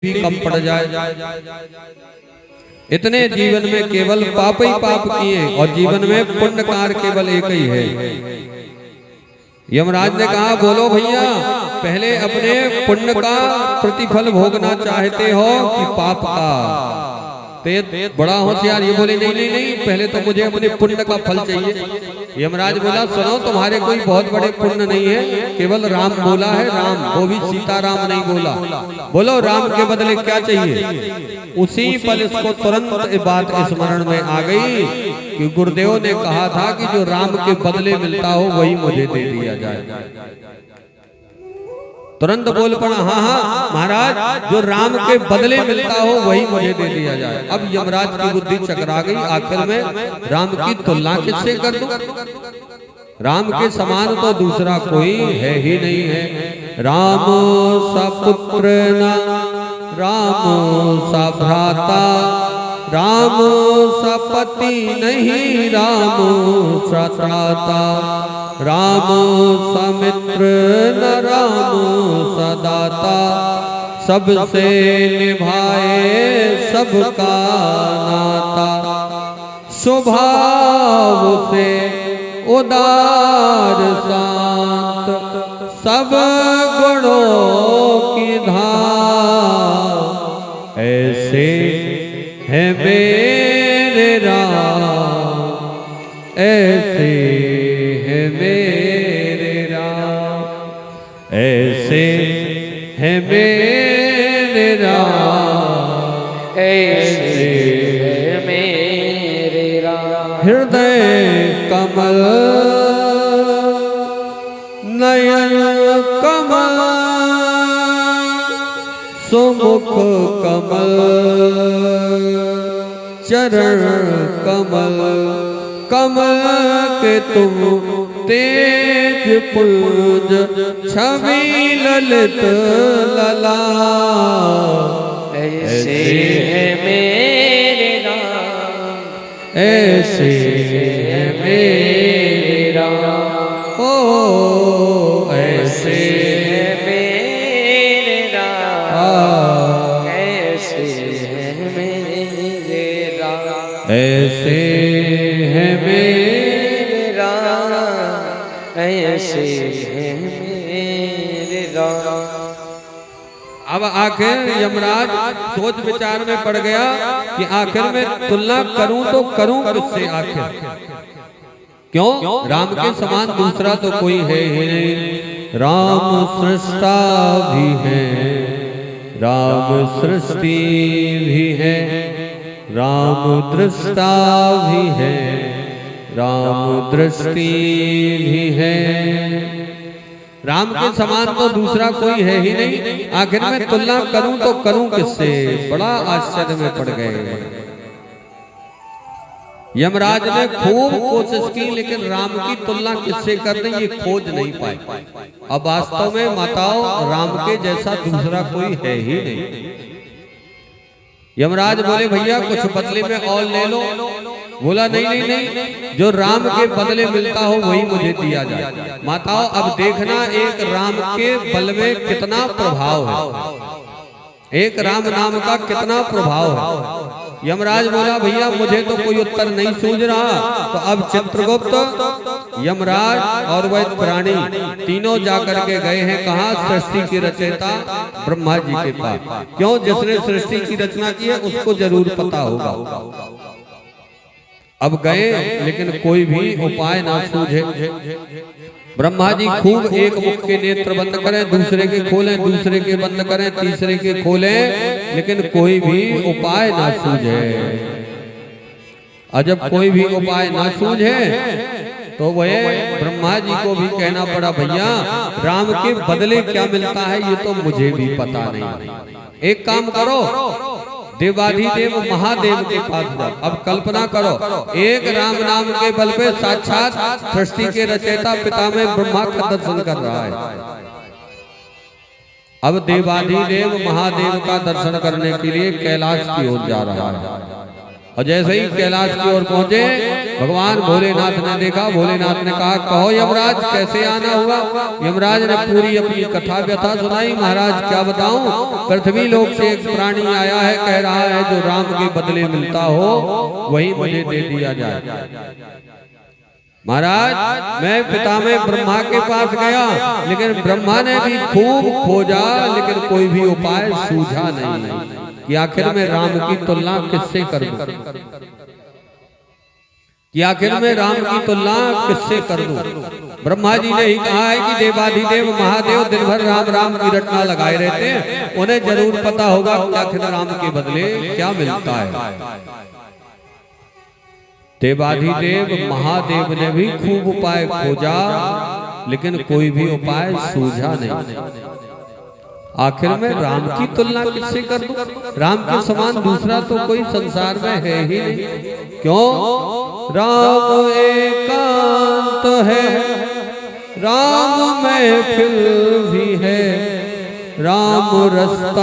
भी कम पड़ जाए। इतने जीवन में केवल पाप ही पाप किए और जीवन में पुण्य कार्य केवल एक ही है। यमराज ने कहा बोलो भैया, पहले अपने पुण्य का प्रतिफल भोगना चाहते हो कि पाप का? तो बड़ा होशियार ये बोले नहीं नहीं नहीं, पहले तो मुझे अपने पुण्य का फल चाहिए। यमराज बोला सुनो, तुम्हारे कोई बहुत बड़े पुण्य नहीं है, केवल राम बोला है, राम, वो भी सीताराम नहीं बोला। बोलो राम के बदले क्या चाहिए? उसी पल इसको तुरंत बात स्मरण में आ गई कि गुरुदेव ने कहा था कि जो राम के बदले मिलता हो वही मुझे दे दिया जाए। तुरंत बोल पड़ा हाँ हाँ महाराज, जो राम के बदले मिलता हो वही मुझे दे दिया जाए। अब यमराज की बुद्धि चकरा गई, आखिर में राम की तुलना किससे कर दूं? राम के समान तो दूसरा कोई है ही नहीं है। राम सा पुत्र न राम सा भ्राता, राम सा पति नहीं राम सा त्राता, राम सा मित्र न राम सा दाता, सबसे निभाए सबका नाता, स्वभाव से उदार शांत, सब गुणों की धार, ऐसे है मेरे राम, ऐसे है मेरे राम, ऐसे है मेरे राम, ऐसे है मेरे राम। हृदय कमल नयन कमल, सुमुख कमल, चरण कमल, कमल के तुम तेज पुंज, छवि ललित लला, ऐसे है मेरे राम, ऐसे है मेरे राम, ओ ऐसे है मेरे राम, ऐसे है मेरे राम, ऐसे है मेरे राम, ऐसे है मेरे राम। अब आखिर यमराज सोच विचार में पड़ गया कि आखिर में तुलना करूं तो करूं किससे आखिर? क्यों? राम के समान दूसरा तो कोई है ही नहीं। राम सृष्टा भी है, राम सृष्टि भी है, राम दृष्टा भी है, राम दृष्टि भी है। राम के समान तो दूसरा कोई है ही नहीं, आखिर में तुलना करूं तो करूं किससे? बड़ा आश्चर्य में पड़ गए। यमराज ने खूब कोशिश की, लेकिन राम की तुलना किससे कर दें ये खोज नहीं पाए। अब वास्तव में माताओं, राम के जैसा दूसरा कोई है ही नहीं। यमराज बोले भैया कुछ बदले में और ले लो। बोला नहीं नहीं नहीं, जो राम के बदले मिलता हो वही मुझे दिया जाए। माताओं अब देखना एक राम के बल में कितना प्रभाव है, एक राम नाम का कितना प्रभाव है। यमराज बोला भैया मुझे तो कोई उत्तर नहीं सूझ रहा। तो अब चित्रगुप्त, यमराज और वह प्राणी तीनों जाकर के गए हैं कहा? सृष्टि की रचयिता ब्रह्मा जी के पास। क्यों? जिसने सृष्टि की रचना की है उसको जरूर पता होगा। अब गए लेकिन कोई भी उपाय ना सूझे। ब्रह्मा जी खूब एक मुख के नेत्र बंद करें, दूसरे के खोलें, दूसरे के बंद करें, तीसरे के खोलें, लेकिन कोई भी उपाय ना सूझे। और जब कोई भी उपाय ना सूझे तो वह ब्रह्मा जी को भी कहना पड़ा भैया राम के बदले क्या मिलता है ये तो मुझे भी पता नहीं। एक काम करो, देवाधिदेव महादेव के पास जाओ। अब कल्पना करो, एक राम नाम के बल पे साक्षात सृष्टि के रचयिता पितामह ब्रह्मा का दर्शन कर रहा है। अब देवाधिदेव महादेव का दर्शन करने के लिए कैलाश की ओर जा रहा है। और जैसे ही कैलाश की ओर पहुंचे भगवान भोलेनाथ ने देखा। भोलेनाथ ने कहा कहो यमराज कैसे आना हुआ। यमराज ने पूरी अपनी कथा व्यथा सुनाई। महाराज क्या बताऊं, पृथ्वी लोक से एक प्राणी आया है, कह रहा है जो राम के बदले मिलता हो वही मुझे दे दिया जाए। महाराज मैं पितामह ब्रह्मा के पास गया, लेकिन ब्रह्मा ने भी खूब खोजा, लेकिन कोई भी उपाय सूझा नहीं कि आखिर में राम की तुलना किससे कर दूं, कि आखिर में राम की तुलना किससे कर दूं। ब्रह्मा जी ने ही कहा है कि देवाधिदेव महादेव दिन भर राम राम की रटना लगाए रहते हैं, उन्हें जरूर पता होगा कि आखिर राम के बदले क्या मिलता है। देवाधिदेव महादेव ने भी खूब उपाय खोजा, लेकिन कोई भी उपाय सूझा नहीं। आखिर में राम की तुलना किससे कर दूं? राम के समान दूसरा तो कोई संसार में है ही नहीं। क्यों? राम एकांत है, राम महफिल भी है, राम रास्ता